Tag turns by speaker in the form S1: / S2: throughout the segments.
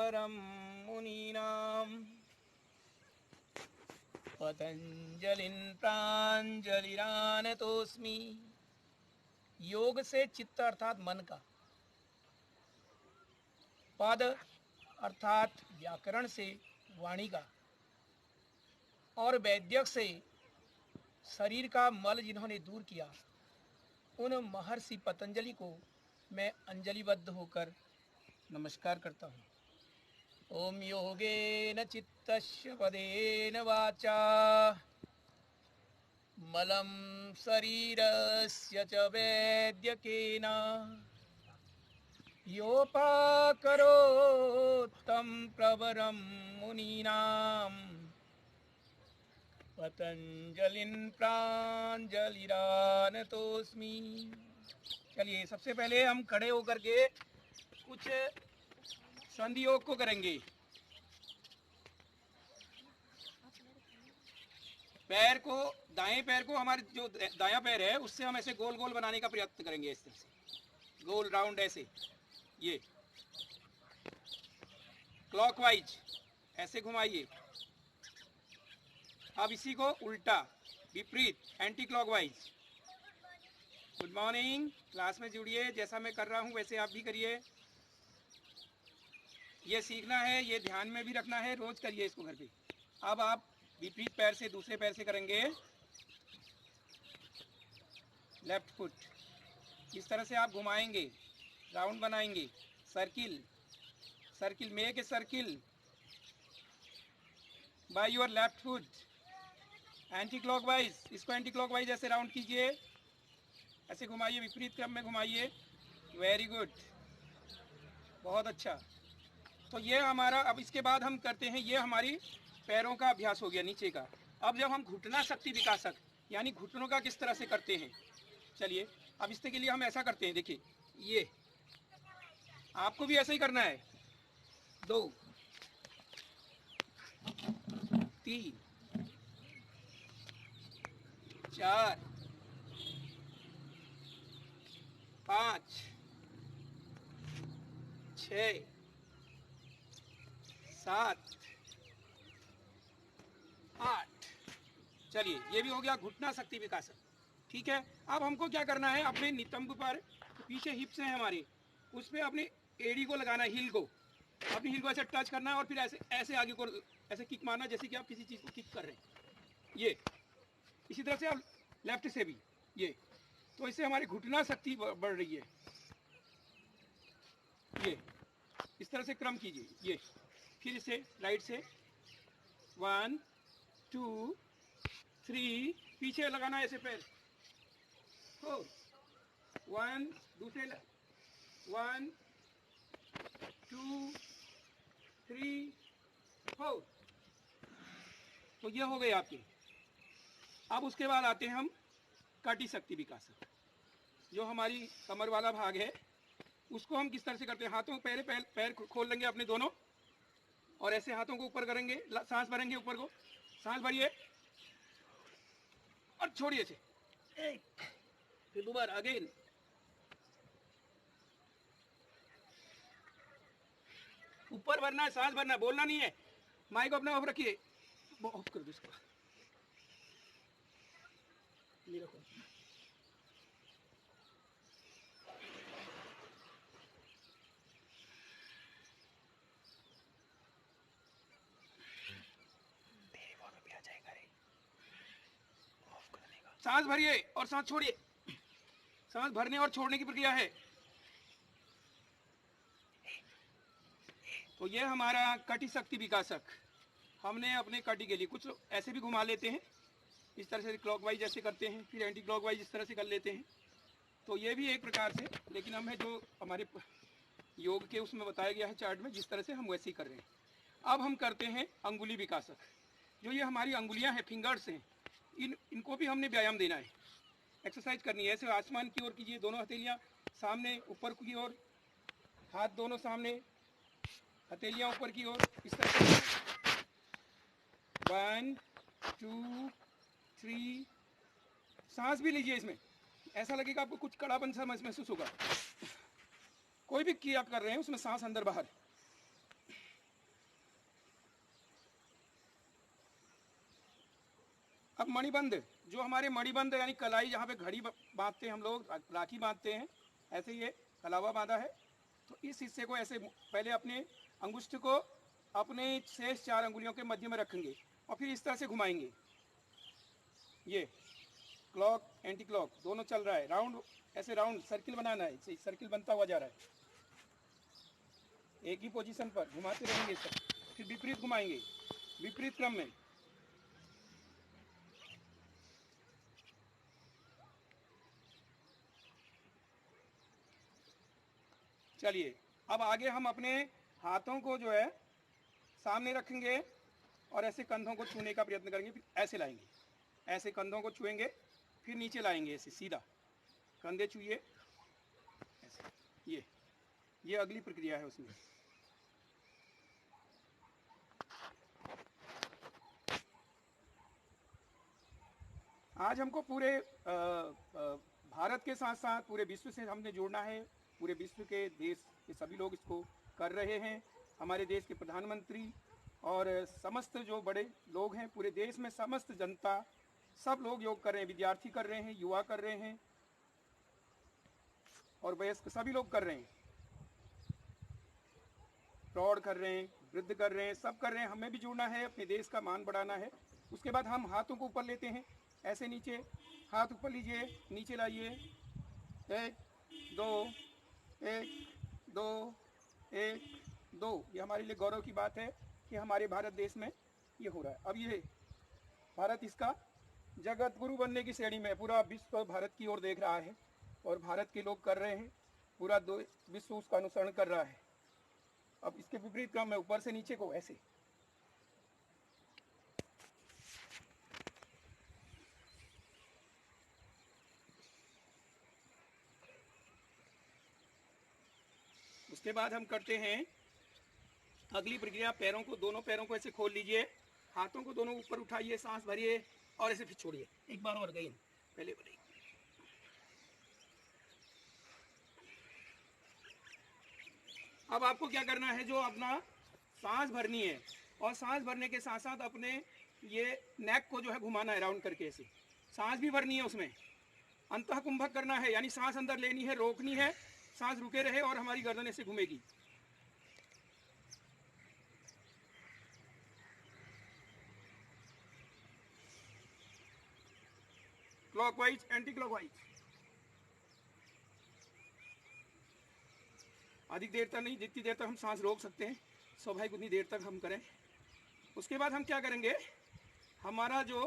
S1: प्रवरं मुनीनां पतंजलिं प्राञ्जलिरानतोऽस्मि। योग से चित्त अर्थात मन का, पद अर्थात व्याकरण से वाणी का, और वैद्यक से शरीर का मल जिन्होंने दूर किया, उन महर्षि पतंजलि को मैं अंजलिबद्ध होकर नमस्कार करता हूँ। ओम योगेन चित्तस्य पदेन वाचा मलं शरीरस्य च वैद्यकेन योपाकरोत्तं प्रवरं मुनीनां पतंजलिं प्राञ्जलिरानतोऽस्मि। चलिए, सबसे पहले हम खड़े होकर के कुछ संधि योग को करेंगे। पैर को, दाएं पैर को, हमारे जो दायां पैर है उससे हम ऐसे गोल गोल बनाने का प्रयत्न करेंगे। इस तरह से गोल राउंड ऐसे, ये क्लॉकवाइज ऐसे घुमाइए। अब इसी को उल्टा, विपरीत, anti clockwise. Good morning, class में जुड़िए। जैसा मैं कर रहा हूँ वैसे आप भी करिए। ये सीखना है, ये ध्यान में भी रखना है, रोज करिए इसको घर पे। अब आप विपरीत पैर से दूसरे पैर से करेंगे। लेफ्ट फुट इस तरह से आप घुमाएंगे, राउंड बनाएंगे, circle, circle, make a circle by your left foot, anti clockwise. इसको एंटी क्लॉकवाइज ऐसे राउंड कीजिए, ऐसे घुमाइए, विपरीत क्रम में घुमाइए। वेरी गुड, बहुत अच्छा। तो ये हमारा, अब इसके बाद हम करते हैं, ये हमारी पैरों का अभ्यास हो गया नीचे का। अब जब हम घुटना शक्ति विकासक यानी घुटनों का किस तरह से करते हैं, चलिए अब इसके लिए हम ऐसा करते हैं। देखिए, ये आपको भी ऐसा ही करना है। 2 3 4 5 6 7 8। चलिए, ये भी हो गया घुटना शक्ति विकासक। ठीक है, अब हमको क्या करना है, अपने नितंब पर, पीछे हिप्स हैं हमारे, उस पर अपनी एड़ी को लगाना है, हील को, अपनी हील को ऐसे टच करना है और फिर ऐसे ऐसे आगे को ऐसे किक मारना, जैसे कि आप किसी चीज़ को किक कर रहे हैं। ये इसी तरह से आप लेफ्ट से भी, ये तो इससे हमारी घुटना शक्ति बढ़ रही है। ये इस तरह से क्रम कीजिए। ये फिर इसे राइट से 1 2 3, पीछे लगाना है ऐसे पैर। 4 1 दूसरे 1 2 3 4। तो ये हो गए आपके। अब उसके बाद आते हैं हम कटी शक्ति विकासक। जो हमारी कमर वाला भाग है उसको हम किस तरह से करते हैं, हाथों पैर पैर पैर खोल लेंगे अपने दोनों और ऐसे हाथों को ऊपर करेंगे, सांस भरेंगे, ऊपर को सांस भरिए और छोड़िए से, फिर दोबारा अगेन। ऊपर भरना है, सांस भरना है, बोलना नहीं है। माइक अपना ऑफ रखिए, ऑफ कर दो इसको। सांस भरिए और सांस छोड़िए। सांस भरने और छोड़ने की प्रक्रिया है। तो ये हमारा कटी शक्ति विकासक। हमने अपने कटी के लिए कुछ ऐसे भी घुमा लेते हैं, इस तरह से क्लॉकवाइज ऐसे करते हैं, फिर एंटी क्लॉकवाइज इस तरह से कर लेते हैं। तो ये भी एक प्रकार से, लेकिन हमें जो हमारे योग के उसमें बताया गया है चार्ट में, जिस तरह से हम वैसे ही कर रहे हैं। अब हम करते हैं अंगुली विकासक। जो ये हमारी अंगुलियां हैं, फिंगर्स हैं, इनको भी हमने व्यायाम देना है, एक्सरसाइज करनी है। ऐसे आसमान की ओर कीजिए, दोनों हथेलियां सामने, ऊपर की ओर, हाथ दोनों सामने, हथेलियां ऊपर की ओर, इस तरह से 1 2 3। सांस भी लीजिए, इसमें ऐसा लगेगा आपको कुछ कड़ापन सा महसूस होगा। कोई भी क्रिया कर रहे हैं उसमें सांस अंदर बाहर। मणिबंध, जो हमारे मणिबंध यानी कलाई जहाँ पे घड़ी बांधते हैं हम लोग, राखी बांधते हैं, ऐसे ये कलावा बांधा है। तो इस हिस्से को ऐसे पहले अपने अंगुष्ठ को अपने शेष 4 अंगुलियों के मध्य में रखेंगे और फिर इस तरह से घुमाएंगे। ये क्लॉक एंटी क्लॉक दोनों चल रहा है, राउंड, ऐसे राउंड सर्किल बनाना है, सर्किल बनता हुआ जा रहा है। एक ही पोजीशन पर घुमाते रहेंगे सर, फिर विपरीत घुमाएंगे, विपरीत क्रम में। चलिए अब आगे हम अपने हाथों को जो है सामने रखेंगे और ऐसे कंधों को छूने का प्रयत्न करेंगे, फिर ऐसे लाएंगे, ऐसे कंधों को छुएंगे, फिर नीचे लाएंगे, ऐसे सीधा कंधे छुइए ऐसे। ये अगली प्रक्रिया है उसमें। आज हमको पूरे भारत के साथ साथ पूरे विश्व से हमने जोड़ना है। पूरे विश्व के देश के सभी लोग इसको कर रहे हैं। हमारे देश के प्रधानमंत्री और समस्त जो बड़े लोग हैं पूरे देश में, समस्त जनता, सब लोग योग कर रहे हैं। विद्यार्थी कर रहे हैं, युवा कर रहे हैं और वयस्क सभी लोग कर रहे हैं। प्रौढ़ कर रहे हैं, वृद्ध कर रहे हैं, सब कर रहे हैं। हमें भी जुड़ना है, अपने देश का मान बढ़ाना है। उसके बाद हम हाथों को ऊपर लेते हैं, ऐसे नीचे, हाथ ऊपर लीजिए, नीचे लाइए, 1 2 1 2 1 2। ये हमारे लिए गौरव की बात है कि हमारे भारत देश में ये हो रहा है। अब ये भारत इसका जगत गुरु बनने की श्रेणी में, पूरा विश्व भारत की ओर देख रहा है और भारत के लोग कर रहे हैं, पूरा विश्व उसका अनुसरण कर रहा है। अब इसके विपरीत क्रम में ऊपर से नीचे को ऐसे। उसके बाद हम करते हैं अगली प्रक्रिया, पैरों को, दोनों पैरों को ऐसे खोल लीजिए, हाथों को दोनों ऊपर उठाइए, सांस भरिए और ऐसे फिर छोड़िए। एक बार और गई पहले बढ़िए। अब आपको क्या करना है, जो अपना सांस भरनी है और सांस भरने के साथ साथ अपने ये नेक को जो है घुमाना है राउंड करके, ऐसे सांस भी भरनी है, उसमें अंतः कुंभक करना है, यानी सांस अंदर लेनी है, रोकनी है, सांस रुके रहे और हमारी गर्दन ऐसे घूमेगी। Clockwise, anti clockwise. अधिक देर तक नहीं, जितनी देर तक हम सांस रोक सकते हैं स्वाभाविक उतनी देर तक हम करें। उसके बाद हम क्या करेंगे, हमारा जो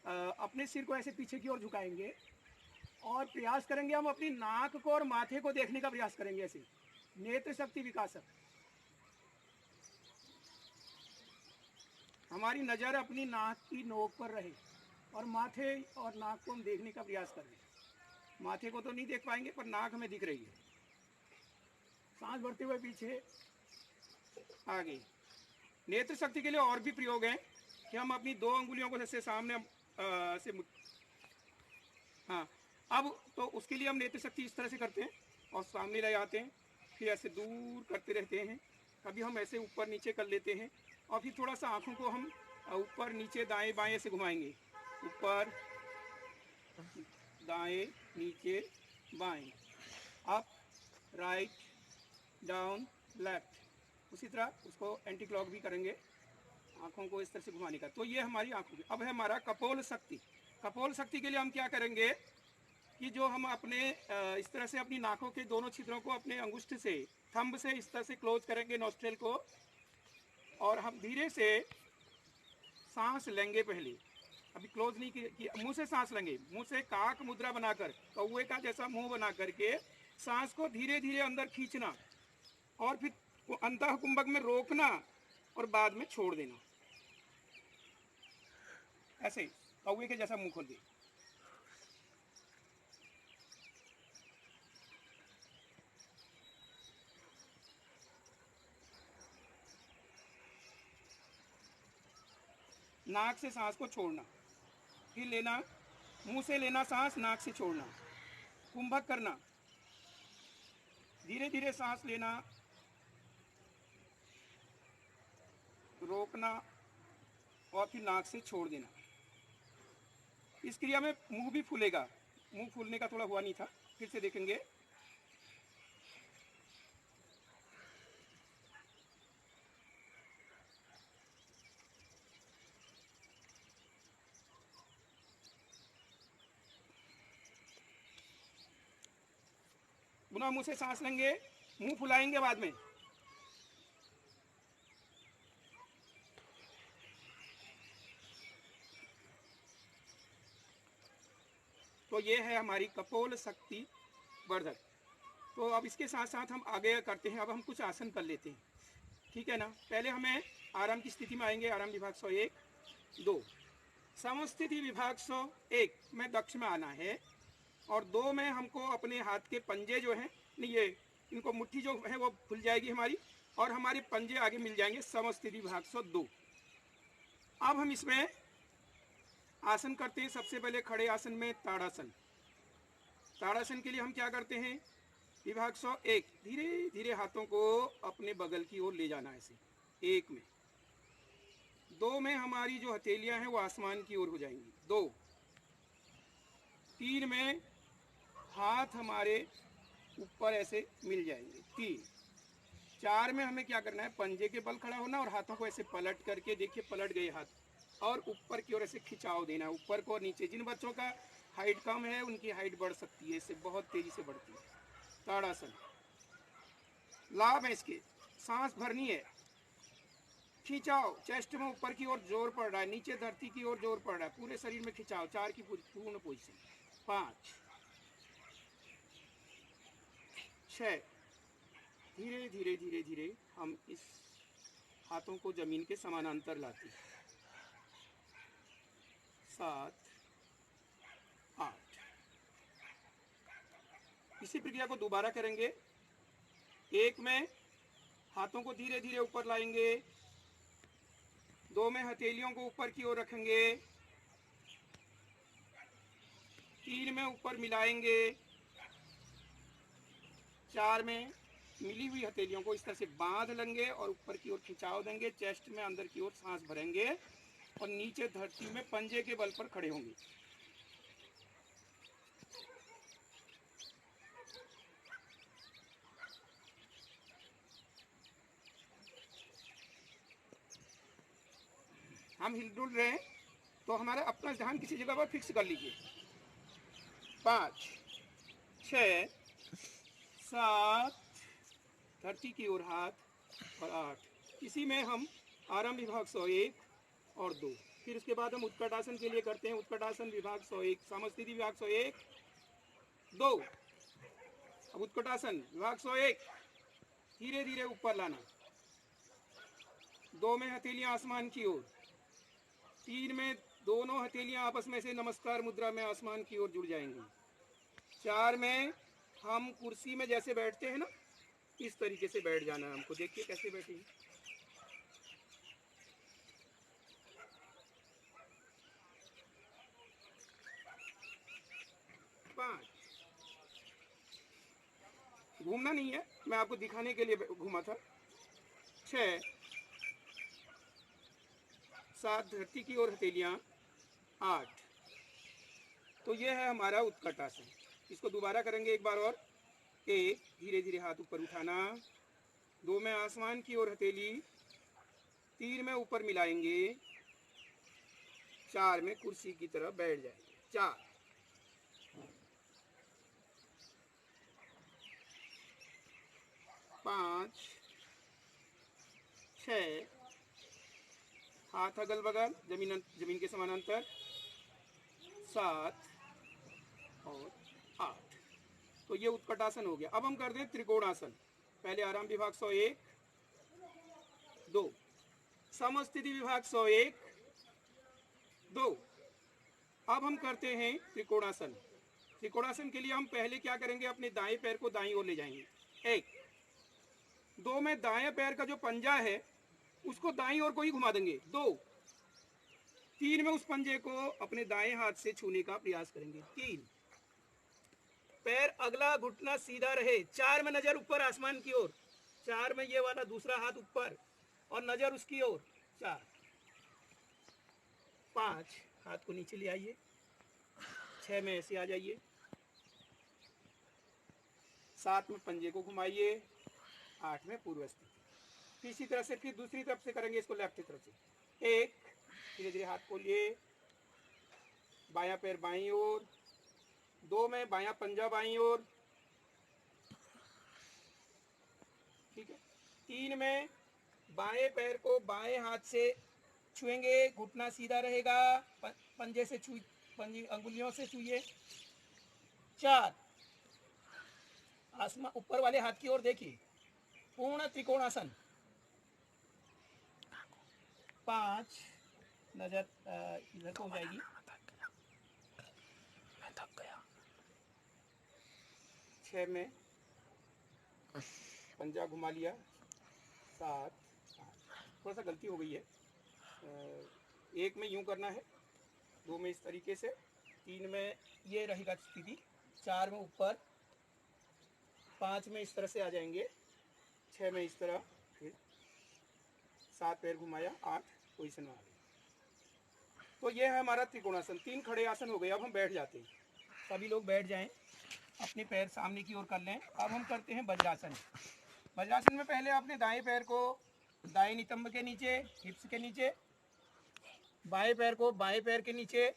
S1: अपने सिर को ऐसे पीछे की ओर झुकाएंगे और प्रयास करेंगे, हम अपनी नाक को और माथे को देखने का प्रयास करेंगे, ऐसे नेत्र शक्ति विकासक। हमारी नज़र अपनी नाक की नोक पर रहे और माथे और नाक को हम देखने का प्रयास कर रहे हैं। माथे को तो नहीं देख पाएंगे पर नाक हमें दिख रही है। सांस भरते हुए पीछे आगे। नेत्र शक्ति के लिए और भी प्रयोग हैं कि हम अपनी 2 अंगुलियों को जैसे सामने से, हाँ, अब तो उसके लिए हम नेत्र शक्ति इस तरह से करते हैं और सामने ले आते हैं, फिर ऐसे दूर करते रहते हैं। कभी हम ऐसे ऊपर नीचे कर लेते हैं और फिर थोड़ा सा आँखों को हम ऊपर नीचे दाएं बाएं से घुमाएंगे, ऊपर दाएं नीचे बाएं, अप राइट डाउन लेफ्ट। उसी तरह उसको एंटी क्लॉक भी करेंगे, आँखों को इस तरह से घुमाने का। तो ये हमारी आँखों की। अब है हमारा कपोल शक्ति। कपोल शक्ति के लिए हम क्या करेंगे कि जो हम अपने इस तरह से अपनी नाकों के दोनों छिद्रों को अपने अंगुष्ठ से, थंब से इस तरह से क्लोज करेंगे नॉस्ट्रेल को और हम धीरे से सांस लेंगे। पहले अभी क्लोज नहीं किया, मुंह से सांस लेंगे, मुंह से काक मुद्रा बनाकर, कौवे का जैसा मुंह बना करके सांस को धीरे धीरे अंदर खींचना और फिर अंतः कुंभक में रोकना और बाद में छोड़ देना, ऐसे कौवे के जैसा मुंह खोल दे। नाक से सांस को छोड़ना, फिर लेना, मुंह से लेना सांस, नाक से छोड़ना, कुंभक करना, धीरे धीरे सांस लेना, रोकना और फिर नाक से छोड़ देना। इस क्रिया में मुंह भी फूलेगा, मुंह फूलने का थोड़ा हुआ नहीं था, फिर से देखेंगे। पुनः मुंह से सांस लेंगे, मुंह फुलाएंगे बाद में। तो ये है हमारी कपोल शक्ति वर्धक। तो अब इसके साथ साथ हम आगे करते हैं। अब हम कुछ आसन कर लेते हैं, ठीक है ना। पहले हमें आराम की स्थिति में आएंगे। आराम विभाग 101, 2 समस्थिति विभाग 101 में दक्ष में आना है, और 2 में हमको अपने हाथ के पंजे जो हैं, ये इनको मुट्ठी जो है वो खुल जाएगी हमारी, और हमारे पंजे आगे मिल जाएंगे। समस्थिति विभाग 102। अब हम इसमें आसन करते हैं। सबसे पहले खड़े आसन में ताड़ासन। ताड़ासन के लिए हम क्या करते हैं, विभाग 101 धीरे धीरे हाथों को अपने बगल की ओर ले जाना है ऐसे। 1 में, 2 में हमारी जो हथेलियां हैं वो आसमान की ओर हो जाएंगी। 2, 3 में हाथ हमारे ऊपर ऐसे मिल जाएंगे। 3, 4 में हमें क्या करना है, पंजे के बल खड़ा होना और हाथों को ऐसे पलट करके, देखिए पलट गए हाथ, और ऊपर की ओर ऐसे खिंचाव देना है, ऊपर को और नीचे। जिन बच्चों का हाइट कम है उनकी हाइट बढ़ सकती है, इससे बहुत तेजी से बढ़ती है। ताड़ासन लाभ है इसके, सांस भरनी है, खिंचाव, चेस्ट में ऊपर की ओर जोर पड़ रहा है, नीचे धरती की ओर जोर पड़ रहा है, पूरे शरीर में खिंचाव। 4 की पूर्ण पोजीशन। 5, 6 धीरे धीरे धीरे धीरे हम इस हाथों को जमीन के समानांतर लाते हैं। 7, 8 इसी प्रक्रिया को दोबारा करेंगे। 1 में हाथों को धीरे धीरे ऊपर लाएंगे, 2 में हथेलियों को ऊपर की ओर रखेंगे, 3 में ऊपर मिलाएंगे, 4 में मिली हुई हथेलियों को इस तरह से बांध लेंगे और ऊपर की ओर खिंचाव देंगे, चेस्ट में अंदर की ओर सांस भरेंगे और नीचे धरती में पंजे के बल पर खड़े होंगे। हम हिलडुल रहे हैं तो हमारा अपना ध्यान किसी जगह पर फिक्स कर लीजिए। 5, 6, 7 धरती की ओर हाथ और 8। इसी में हम आराम विभाग 101 और 2, फिर उसके बाद हम उत्कटासन के लिए करते हैं। उत्कटासन विभाग 101, समस्थिति विभाग 101, 2। अब उत्कटासन विभाग 101 धीरे धीरे ऊपर लाना, 2 में हथेलियां आसमान की ओर, 3 में दोनों हथेलियां आपस में से नमस्कार मुद्रा में आसमान की ओर जुड़ जाएंगी। 4 में हम कुर्सी में जैसे बैठते हैं ना, इस तरीके से बैठ जाना है हमको। देखिए कैसे बैठे। 5 घूमना नहीं है, मैं आपको दिखाने के लिए घूमा था। 6, 7 धरती की ओर हथेलियां, 8। तो ये है हमारा उत्कटासन। इसको दोबारा करेंगे एक बार और। 1 धीरे धीरे हाथ ऊपर उठाना, 2 में आसमान की ओर हथेली, 3 में ऊपर मिलाएंगे, 4 में कुर्सी की तरह बैठ जाएंगे। 4, 5, 6 हाथ अगल बगल जमीन के समानांतर, 7 और 8। तो ये उत्कटासन हो गया। अब हम कर दें त्रिकोणासन। पहले आराम विभाग 101, 2 समस्थिति विभाग 101, 2। अब हम करते हैं त्रिकोणासन। त्रिकोणासन के लिए हम पहले क्या करेंगे, अपने दाएं पैर को दाईं ओर ले जाएंगे। 1, 2 में दाएं पैर का जो पंजा है उसको दाईं ओर को ही घुमा देंगे। 2, 3 में उस पंजे को अपने दाएं हाथ से छूने का प्रयास करेंगे। 3, पैर अगला घुटना सीधा रहे। 4 में नजर ऊपर आसमान की ओर, 4 में ये वाला दूसरा हाथ ऊपर और नजर उसकी ओर। 4, 5 हाथ को नीचे ले आइए, 6 में ऐसे आ जाइए, 7 में पंजे को घुमाइए, 8 में पूर्व स्थिति। इसी तरह से फिर दूसरी तरफ से करेंगे इसको, लेफ्ट की तरफ से। 1, धीरे धीरे हाथ खोलिए, बायां पैर बाईं ओर, 2 में बायां पंजा बाईं ओर, ठीक है। 3 में बाएं पैर को बाएं हाथ से छुएंगे, घुटना सीधा रहेगा, पंजे से छू, पंजे अंगुलियों से छुइए। 4, आसमान ऊपर वाले हाथ की ओर देखिए, पूर्ण त्रिकोणासन। 5, नजर इधर को हो जाएगी, मैं थक गया। 6 में पंजा घुमा लिया, 7, 8, थोड़ा सा गलती हो गई है। 1 में यूं करना है, 2 में इस तरीके से, 3 में ये रहेगा स्थिति, 4 में ऊपर, 5 में इस तरह से आ जाएंगे, 6 में इस तरह, फिर 7 पैर घुमाया, 8 पोजिशन में आ गए। तो ये है हमारा त्रिकोणासन। 3 खड़े आसन हो गए। अब हम बैठ जाते हैं, सभी लोग बैठ जाएं, अपने पैर सामने की ओर कर लें। अब हम करते हैं वज्रासन। वज्रासन में पहले अपने दाएं पैर को दाएं नितंब के नीचे, हिप्स के नीचे, बाएं पैर को बाएं पैर के नीचे,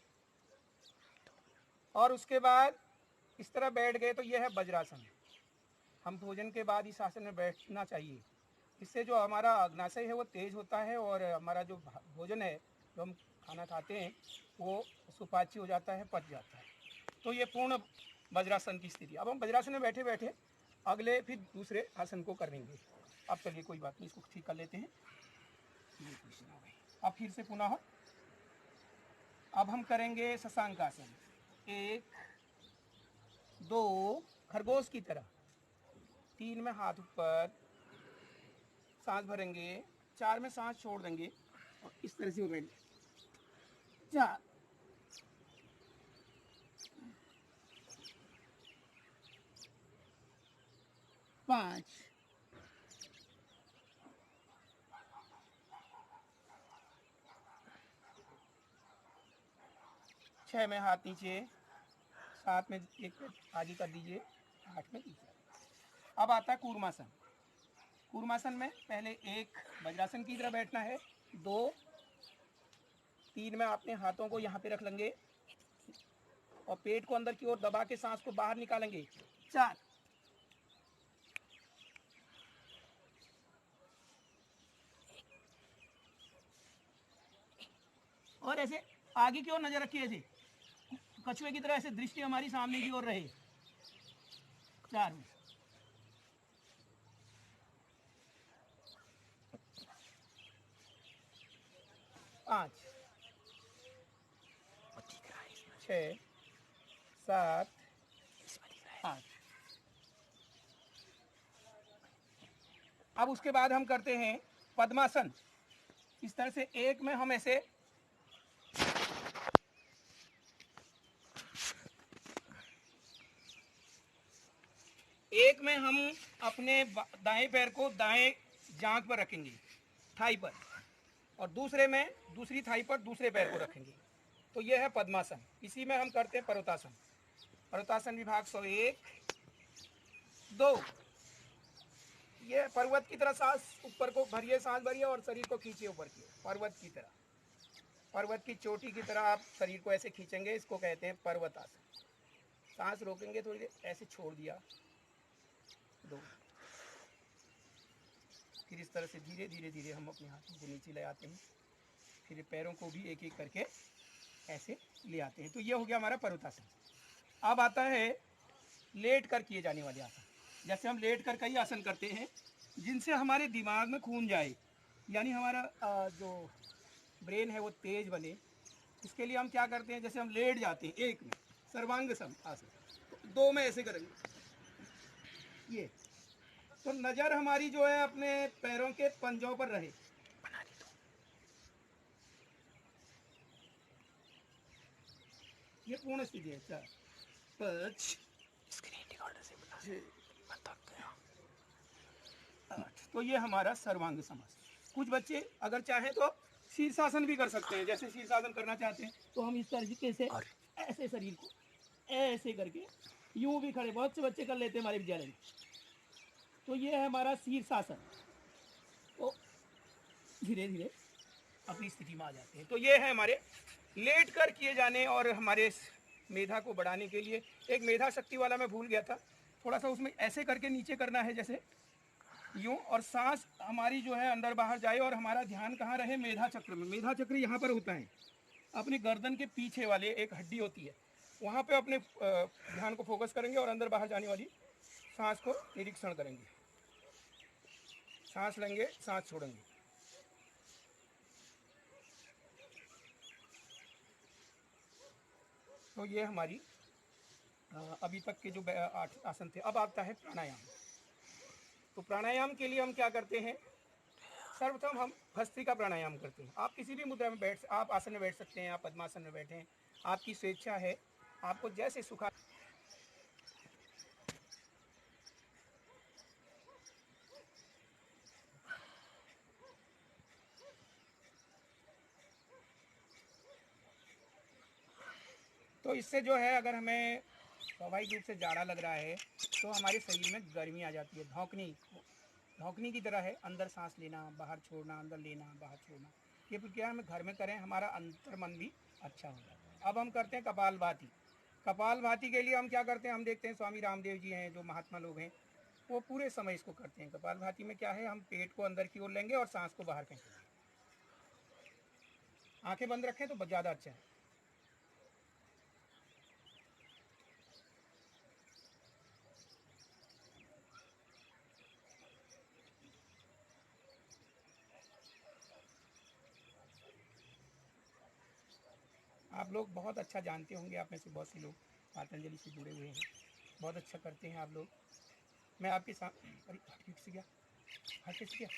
S1: और उसके बाद इस तरह बैठ गए तो यह है वज्रासन। हम भोजन के बाद इस आसन में बैठना चाहिए, इससे जो हमारा अग्नाशय है वो तेज होता है, और हमारा जो भोजन है, जो हम खाना खाते हैं, वो सुपाच्य हो जाता है, पच जाता है। तो ये पूर्ण वज्रासन की स्थिति। अब हम वज्रासन में बैठे बैठे अगले फिर दूसरे आसन को करेंगे। अब चलिए कोई बात नहीं, इसको ठीक कर लेते हैं। ये पोजीशन हो गई। अब फिर से पुनः अब हम करेंगे शशांक आसन। 1, 2, खरगोश की तरह, 3 में हाथ ऊपर, सांस भरेंगे, 4 में सांस छोड़ देंगे और इस तरह से बैठ, 4, 5, 6 में हाथ नीचे, 7 में एक पैर आगे कर दीजिए, 8 में तीसरा। अब आता है कूर्मासन। कूर्मासन में पहले 1 वज्रासन की तरह बैठना है, 2, 3 में अपने हाथों को यहाँ पे रख लेंगे और पेट को अंदर की ओर दबा के सांस को बाहर निकालेंगे, 4, और ऐसे आगे की ओर नजर रखिए, ऐसे कछुए की तरह ऐसे दृष्टि हमारी सामने की ओर रहे, 4 में, 5, 6, 7, 8। अब उसके बाद हम करते हैं पद्मासन। इस तरह से 1 में हम ऐसे, में हम अपने दाएं पैर को दाएं जांघ पर रखेंगे, थाई पर, और दूसरे में दूसरी थाई पर दूसरे पैर को रखेंगे। तो यह है पद्मासन। इसी में हम करते हैं पर्वतासन। पर्वतासन विभाग 101, 2, ये पर्वत की तरह सांस ऊपर को भरिए, सांस भरिए और शरीर को खींचिए ऊपर की, पर्वत की तरह, पर्वत की चोटी की तरह आप शरीर को ऐसे खींचेंगे, इसको कहते हैं पर्वतासन। सांस रोकेंगे, थोड़ी देर ऐसे छोड़ दिया, 2, फिर इस तरह से धीरे धीरे धीरे हम अपने हाथों को नीचे ले आते हैं, फिर पैरों को भी एक एक करके ऐसे ले आते हैं। तो ये हो गया हमारा पर्वतासन। अब आता है लेट कर किए जाने वाले आसन। जैसे हम लेट कर कई आसन करते हैं जिनसे हमारे दिमाग में खून जाए, यानी हमारा जो ब्रेन है वो तेज बने। इसके लिए हम क्या करते हैं, जैसे हम लेट जाते हैं, 1 में सर्वांग सम आसन, तो 2 में ऐसे करेंगे, ये तो नज़र हमारी जो है अपने पैरों के पंजों पर रहे। ये पूर्ण स्थिति है। 4, 5, 6, 8। तो ये हमारा सर्वांग समासन। कुछ बच्चे अगर चाहें तो शीर्षासन भी कर सकते हैं। जैसे शीर्षासन करना चाहते हैं तो हम इस तरीके से ऐसे शरीर को ऐसे करके यूं भी खड़े, बहुत से बच्चे कर लेते हैं हमारे विद्यालय में। तो ये है हमारा शीर्षासन। तो धीरे धीरे अपनी स्थिति में आ जाते हैं। तो ये है हमारे लेट कर किए जाने और हमारे मेधा को बढ़ाने के लिए। एक मेधा शक्ति वाला मैं भूल गया था, थोड़ा सा उसमें ऐसे करके नीचे करना है जैसे यूं, और सांस हमारी जो है अंदर बाहर जाए और हमारा ध्यान कहाँ रहे, मेधा चक्र में। मेधा चक्र यहाँ पर होता है, अपने गर्दन के पीछे वाले एक हड्डी होती है, वहाँ पे अपने ध्यान को फोकस करेंगे और अंदर बाहर जाने वाली सांस को निरीक्षण करेंगे। सांस लेंगे, सांस छोड़ेंगे। तो ये हमारी अभी तक के जो 8 आसन थे। अब आता है प्राणायाम। तो प्राणायाम के लिए हम क्या करते हैं, सर्वप्रथम हम भस्त्रिका प्राणायाम करते हैं। आप किसी भी मुद्रा में बैठ, आप आसन में बैठ सकते हैं, आप पद्मासन में बैठें, आपकी स्वेच्छा है, आपको जैसे सुखा। तो इससे जो है, अगर हमें स्वाभाविक रूप से जाड़ा लग रहा है तो हमारे शरीर में गर्मी आ जाती है। धौंकनी की तरह है, अंदर सांस लेना, बाहर छोड़ना, अंदर लेना, बाहर छोड़ना। ये प्रक्रिया हम घर में करें, हमारा अंतर मन भी अच्छा हो जाता है। अब हम करते हैं कपालभाति। कपालभाति के लिए हम क्या करते हैं, हम देखते हैं स्वामी रामदेव जी हैं, जो महात्मा लोग हैं, वो पूरे समय इसको करते हैं। कपालभाति में क्या है, हम पेट को अंदर की ओर लेंगे और सांस को बाहर फेंकेंगे। आंखें बंद रखें तो ज़्यादा अच्छा है। आप लोग बहुत अच्छा जानते होंगे, आप में से बहुत से लोग पतंजलि से जुड़े हुए हैं, बहुत अच्छा करते हैं आप लोग। मैं आपके साथ, अरे हट किस गया, हट किस गया।